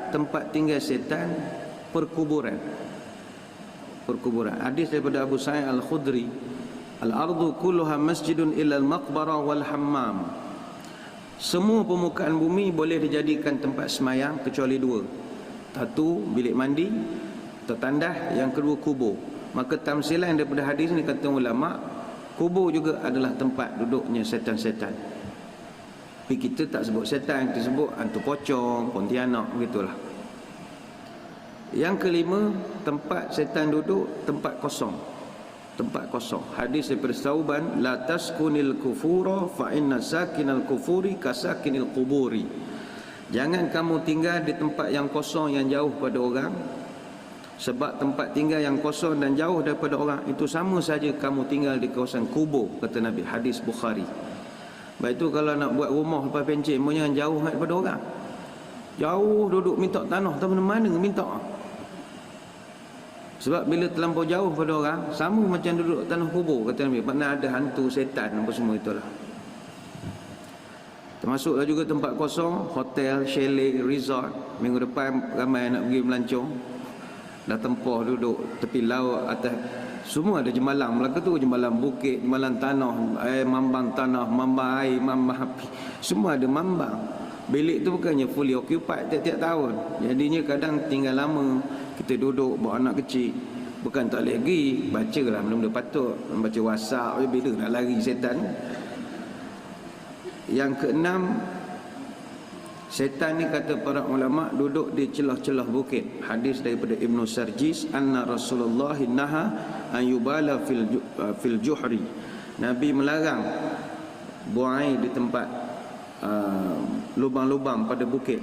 tempat tinggal setan perkuburan. Perkuburan. Hadis daripada Abu Sa'id Al-Khudri, al-ardu kulluha masjidun illa al-maqbarah wal hammam. Semua permukaan bumi boleh dijadikan tempat semayang kecuali dua. Satu, bilik mandi, tertandah. Yang kedua, kubur. Maka tamsilan daripada hadis ni kata ulama, kubur juga adalah tempat duduknya setan-setan. Tapi kita tak sebut setan, kita sebut hantu pocong, pontianak, begitulah. Yang kelima, tempat setan duduk, tempat kosong. Tempat kosong. Hadis daripada Sauban, la taskunil kufura fa inna sakinal kufuri kasakinil quburi. Jangan kamu tinggal di tempat yang kosong, yang jauh pada orang. Sebab tempat tinggal yang kosong dan jauh daripada orang itu sama saja kamu tinggal di kawasan kubur, kata Nabi. Hadis Bukhari. Baik itu kalau nak buat rumah lepas pencet, jangan jauh daripada orang. Jauh duduk minta tanah, tak mana-mana minta. Sebab bila terlampau jauh pada orang, sama macam duduk tanah kubur, kata Nabi. Mana ada hantu, setan, apa semua itulah. Termasuklah juga tempat kosong, hotel, chalet, resort. Minggu depan ramai nak pergi melancong. Dah tempah duduk tepi laut, atas. Semua ada jemalang. Melaka tu jemalang bukit, jemalang tanah, mambang tanah, mambang air, mambang api. Semua ada mambang. Bilik tu bukannya fully occupied tiap-tiap tahun. Jadinya kadang tinggal lama. Kita duduk bawa anak kecil, bukan tak boleh pergi, baca lah benda-benda patut, baca WhatsApp, bila nak lari setan. Yang keenam, setan ni kata para ulama duduk di celah-celah bukit. Hadis daripada Ibnu Sarjis, anna Rasulullah naha an yubala fil juhri. Nabi melarang buang air di tempat lubang-lubang pada bukit.